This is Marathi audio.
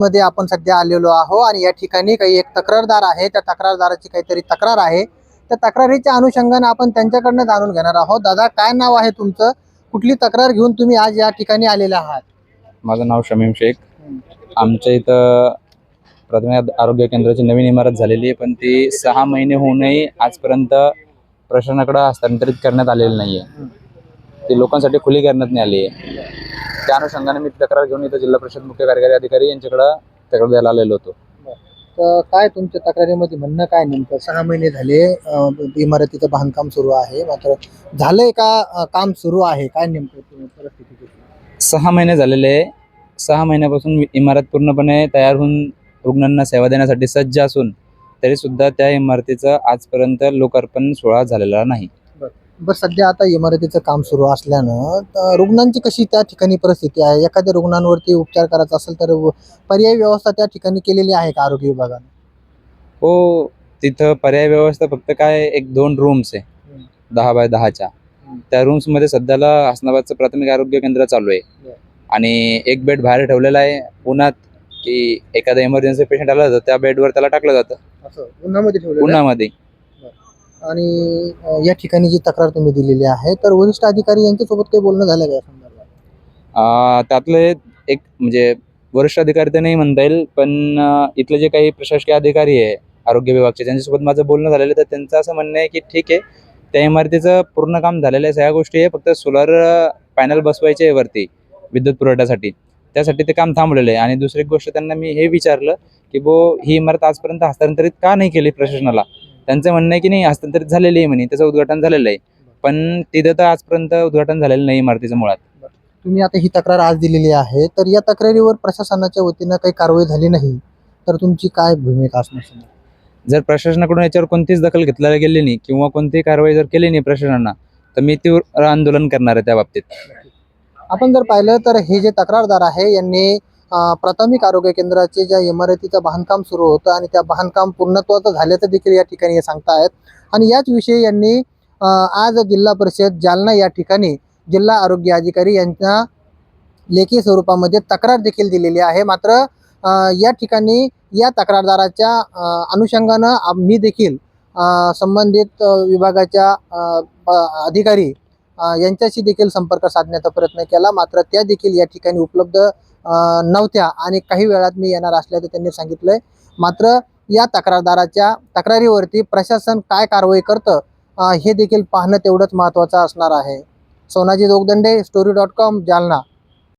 मध्ये आपण सध्या आलेलो आहोत आणि या ठिकाणी काही एक तक्रारदार आहे, त्या तक्रारदाराची काहीतरी तक्रार आहे. त्या तक्रारीच्या अनुषंगाने आपण त्यांच्याकडनं जाणून घेणार आहोत. दादा, काय नाव आहे तुमचं? कुठली तक्रार घेऊन तुम्ही आज या ठिकाणी आलेले आहात? माझं नाव शमीम शेख. आमच्या इथं प्राथमिक आरोग्य केंद्राची नवीन इमारत झालेली आहे, पण ती 6 महिने होऊनही आजपर्यंत प्रशासनाकडे हस्तांतरित करण्यात आलेली नाही आहे. ती लोकांसाठी खुली करण्यात नाही आली आहे. त्या अनुषंगाने मी तक्रार घेऊन इथं जिल्हा परिषद मुख्य कार्यकारी अधिकारी यांच्याकडे तक्रार द्यायला आलेलो होतो. तर काय तुमच्या तक्रारीमध्ये म्हणणं काय नेमकं? 6 महिने झाले इमारतीचं बांधकाम सुरू आहे, मात्र झालंय का काम सुरू आहे? काय नेमकं परिस्थिती? 6 महिने झालेले आहे. 6 महिन्यापासून इमारत पूर्णपणे तयार होऊन रुग्णांना सेवा देण्यासाठी सज्ज असून तरीसुद्धा त्या इमारतीचं आजपर्यंत लोकार्पण सोहळा झालेला नाही. बरं, सध्या आता इमारतीचं काम सुरू असल्यानं तर रुग्णांची कशी त्या ठिकाणी परिस्थिती आहे? एखाद्या रुग्णांवरती उपचार करायचा असेल तर पर्यायी व्यवस्था त्या ठिकाणी केलेली आहे का आरोग्य विभागाने? हो, तिथं पर्याय व्यवस्था फक्त काय 1-2 रूम्स आहे 10 बाय 10च्या. त्या रूम्समध्ये सध्याला हसनाबादचं प्राथमिक आरोग्य केंद्र चालू आहे आणि एक बेड बाहेर ठेवलेला आहे उन्हात, की एखादा इमर्जन्सी पेशंट आला तर त्या बेडवर त्याला टाकलं जातं असं उन्हामध्ये ठेवलेलं आहे? उन्हामध्ये. आणि या ठिकाणी जी तक्रार तुम्ही दिलेली आहे, तर वरिष्ठ अधिकारी यांच्यासोबत काही बोलणं झालं का या संदर्भात? त्यातले एक म्हणजे वरिष्ठ अधिकारी तर नाही म्हणता येईल, पण इथले जे काही प्रशासकीय अधिकारी आहे आरोग्य विभागाचे, त्यांच्यासोबत माझं बोलणं झालेलं. तर त्यांचं असं म्हणणं आहे की ठीक आहे, त्या इमारतीचं पूर्ण काम झालेलं आहे, सगळ्या गोष्टी आहे, फक्त सोलर पॅनल बसवायचे आहे वरती विद्युत पुरवठ्यासाठी. त्यासाठी ते काम थांबलेलं आहे. आणि दुसरी गोष्ट त्यांना मी हे विचारलं की ही इमारत आजपर्यंत हस्तांतरित का नाही केली प्रशासनाला? त्यांचं म्हणणं आहे की नाही, हस्तांतरित झालेली आहे म्हणे, त्याचं उद्घाटन झालेलं आहे, पण तिथं तर आजपर्यंत उद्घाटन झालेलं नाही इमारतीचं मुळात. तुम्ही आता ही तक्रार आज दिलेली आहे, तर या तक्रारीवर प्रशासनाच्या वतीनं काही कारवाई झाली नाही तर तुमची काय भूमिका असणार? जर प्रशासनाकडून याच्यावर कोणतीच दखल घेतली गेली नाही किंवा कोणतीही कारवाई जर केली नाही प्रशासनानं, तर मी तीव्र आंदोलन करणार आहे त्या बाबतीत. आपण जर पाहिलं तर हे जे तक्रारदार आहे यांनी प्राथमिक आरोग्य केंद्राचे ज्या इमारतीचं बांधकाम सुरू होतं आणि त्या बांधकाम पूर्णत्वाचं झाल्याचं देखील या ठिकाणी हे सांगतायत. आणि याच विषयी यांनी आज जिल्हा परिषद जालना या ठिकाणी जिल्हा आरोग्य अधिकारी यांच्या लेखी स्वरूपामध्ये तक्रार देखील दिलेली आहे. मात्र या ठिकाणी या तक्रारदाराच्या अनुषंगानं मी देखील संबंधित विभागाच्या अधिकारी यांच्याशी देखील संपर्क साधण्याचा प्रयत्न केला, मात्र त्या देखील या ठिकाणी उपलब्ध नव्हत्या आणि काही वेळात मी येणार असल्याचं त्यांनी सांगितलंय. मात्र या तक्रारदाराच्या तक्रारीवरती प्रशासन काय कारवाई करतं हे देखील पाहणं तेवढंच महत्त्वाचं असणार आहे. सोनाजी जोगदंडे, story.com, जालना.